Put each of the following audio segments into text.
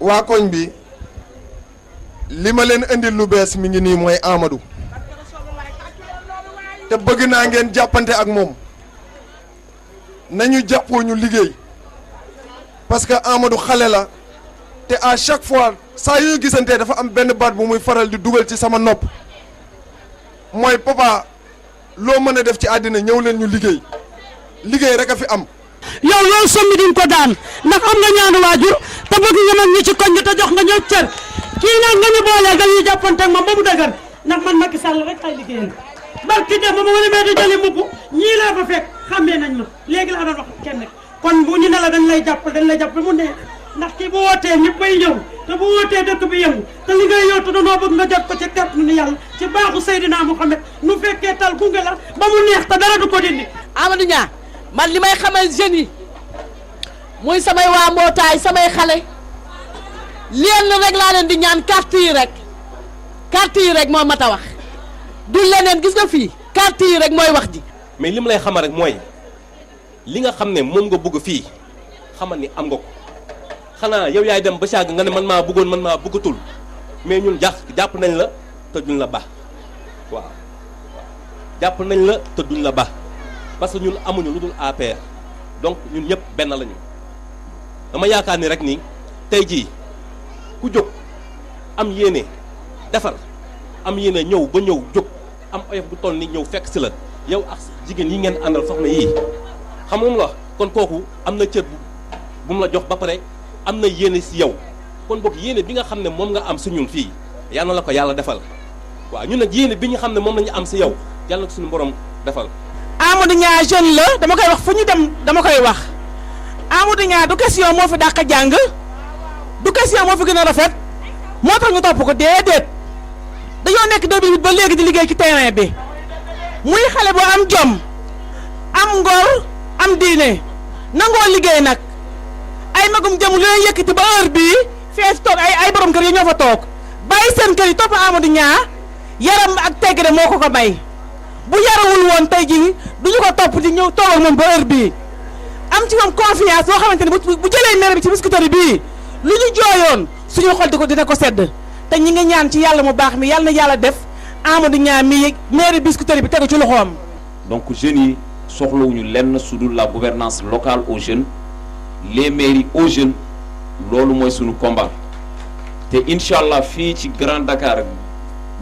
waa koñ bi li ma leen indil lu bees mi ngi nii mooy Amadou te bëgg naa ngeen jàppante ak moom nañu jàppoo ñu liggéey parce que Amadou xale la te à chaque fois saa yu ñu gisantee dafa am benn baat bu muy faral di dugal ci sama nopp mooy papa loo mën a def ci àddina ñëw leen ñu liggéey rek a fi am. yow loolu sommi duñ ko daan ndax am nga ñaanu waajur te bëgg nga mag ñi ci koñ bi te jox nga ñëw cër kii nag nga ñu boolee dañuy jàppante ak moom ba mu dëgër ndax man Macky Sall rek ay liggéeyal barki dem ba ma wala mee di jëli mbubb ñii laa fa fekk xàmmee nañ ma léegi laa doon wax kenn kon bu ñu ne la dañ lay jàpp mu neex ndax kii bu wootee ñëpp bay ñëw te bu wootee dëkk bi yëngu te li ngay yóotu danoo bëgg nga jot ko ci kàttanu ni yàlla ci baaxu Seydina Mouhamed nu fekkee tal gunge la ba mu neex te dara du ko dindi. Amadou Niang man li may xamal jeunes yi muy samay waa mbootaay samay xale leen rek laa leen di ñaan carte yi rek moo mat a wax du leneen gis nga fii carte yi rek mooy wax ji. mais li ma lay xamal rek mooy li nga xam ne moom nga bëgg fii xamal ni am nga ko xanaa yow yaay dem ba sàgg nga ne man maa bëggoon man maa bëggatul mais ñun jàpp nañ la te duñ la baax waaw jàpp nañ la te duñ la baax parce que ñun amuñu lu dul APR donc ñun ñëpp benn lañu dama yaakaar ni rek ni tey jii ku jóg am yéene defar am yéene ñëw ba ñëw jóg am oyof bu toll ni ñëw fekk si la yow ak jigéen yi ngeen àndal soxna yii xam nga mu la kon kooku am na cër bu mu la jox ba pare am na yéene si yow kon boog yéene bi nga xam ne moom nga am si ñun fii yal na la ko yàlla defal waaw ñun nag yéene bi ñu xam ne moom la ñu am si yow yàlla na ko suñu borom defal. Amadou Niang jeune la dama koy wax fu ñu dem dama koy wax Amadou Niang du question moo fi dàq jàng du question moo fi gën a rafet moo tax ñu topp ko déedéet dañoo nekk 2008 ba léegi di liggéey ci terrain bi muy xale boo am jom am ngor am diine nangoo liggéey nag ay magum jëm lu leen yëkkati ba heure bii fees toog ay borom kër yi ñoo fa toog bàyyi seen kër yi topp Amadou Niang yaram ak tegg de moo ko ko may bu yarawul woon tey jii duñu ko topp di ñëw toog ak moom ba heure bii am ci moom confiance boo xamante ne bu jëlee maire bi ci Biscuiterie bii lu ñu jooyoon suñu xol dina ko sedd te ñi nga ñaan ci yàlla mu baax mi yàlla na yàlla def Amadou Niang mi maire Biscuiterie bi tegu ci loxoom. donc jeunes yi soxlawuñu lenn su dul la gouvernance locale aux jeunes les mairies aux jeunes loolu mooy suñu combat te incha allah fii ci Grand Dakar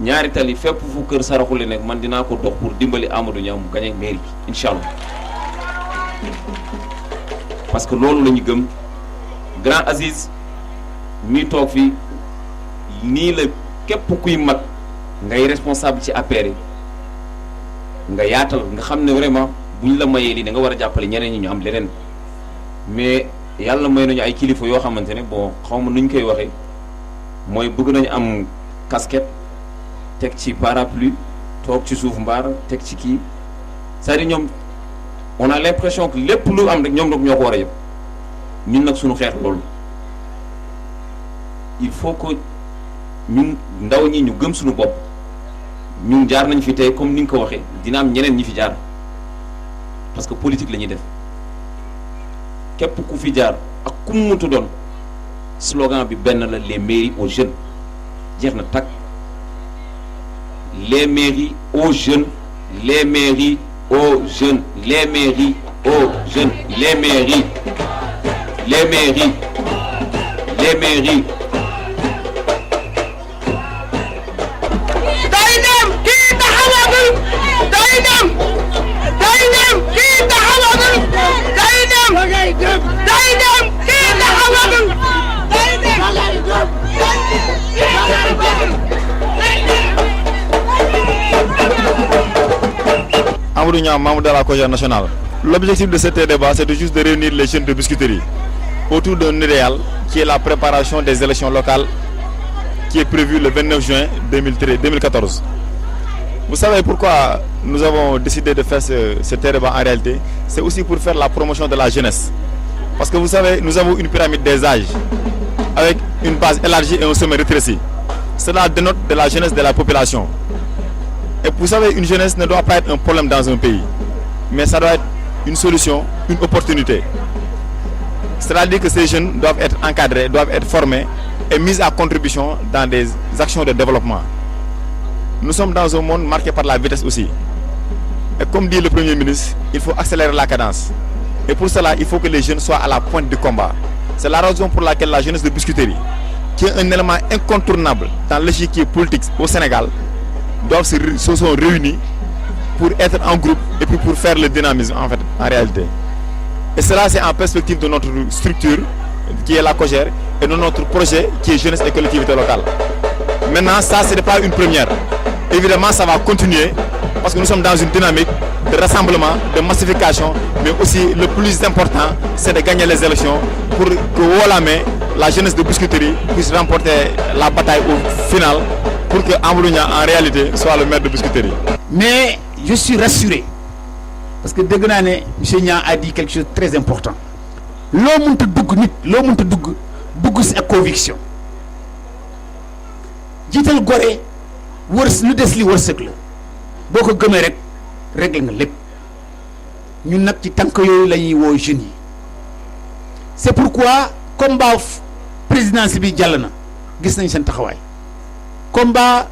ñaari tali fépp fu kër Saraxule nekk man dinaa ko dox pour dimbali Amadou Niang mu gagné mairie bi incha allah parce que loolu la ñu gëm Grand Aziz mi toog fii nii la képp kuy mag ngay responsable ci APR yi nga yaatal nga xam ne vraiment bu ñu la mayee lii da nga war a jàppale ñeneen ñi ñu am leneen mais yàlla may nañu ay kilifa yoo xamante ne bon xaw ma nu ñu koy waxee mooy bëgg nañu am casquette teg ci parapluie toog ci suuf mbaar teg ci kii c'est-à-dire ñoom on a l'impression que lépp lu am rek ñoom nag ñoo ko war a yëpp ñun nag suñu xeex loolu il faut que ñun ndaw ñi ñu gëm suñu bopp ñun jaar nañ fi tey comme ni nga ko waxee dina am ñeneen ñi fi jaar parce que politique la ñuy def képp ku fi jaar ak ku mu mëntu doon slogan bi benn la les mairies aux jeunes jeex na takk les mairies aux jeunes les mairies aux jeunes les mairies aux jeunes les mairies les mairies les mairies. day dem kii taxawagul day dem kii taxawagul day dem kii taxawagul day Amadou Niang, membre de la coalition nationale. L'objectif de ce débat, c'est juste de réunir les jeunes de Biscuiterie autour d'un idéal qui est la préparation des élections locales qui est prévue le 29 juin 2014. Vous savez pourquoi nous avons décidé de faire ce débat en réalité? C'est aussi pour faire la promotion de la jeunesse. Parce que vous savez, nous avons une pyramide des âges avec une base élargie et un sommet rétréci. Cela dénote de la jeunesse de la population. Et vous savez, une jeunesse ne doit pas être un problème dans un pays, mais ça doit être une solution, une opportunité. C'est-à-dire que ces jeunes doivent être encadrés, doivent être formés est mise à contribution dans des actions de développement. Nous sommes dans un monde marqué par la vitesse aussi. Et comme dit le Premier ministre, il faut accélérer la cadence. Et pour cela, il faut que les jeunes soient à la pointe du combat. C'est la raison pour laquelle la jeunesse de Biscuiterie, qui est un élément incontournable dans l'échiquier politique au Sénégal, se sont réunis pour être en groupe et puis pour faire le dynamisme en fait, en réalité. Et cela, c'est en perspective de notre structure qui est la COJER et de notre projet qui est jeunesse et collectivité locale. Maintenant, ça, ce n'est pas une première. Évidemment, ça va continuer parce que nous sommes dans une dynamique de rassemblement, de massification, mais aussi le plus important, c'est de gagner les élections pour que haut la main, la jeunesse de Biscuiterie puisse remporter la bataille au final pour que Amadou Niang, en réalité, soit le maire de Biscuiterie. Mais je suis rassuré parce que dégg naa ne monsieur Niang a dit quelque chose de très important. loo mënta dugg nit loo mënta dugg si ak conviction jiital gore lu des li wërsëg la boo ko gëmee rek réglé nga lépp ñun nag ci tànk yooyu la ñuy woo jeunes yi. c'est pourquoi combat présidence bi jàll na gis nañ seen taxawaay combat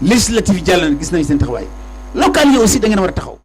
législatif yi jàll na gis nañ seen taxawaay local yi aussi da ngeen war a taxaw.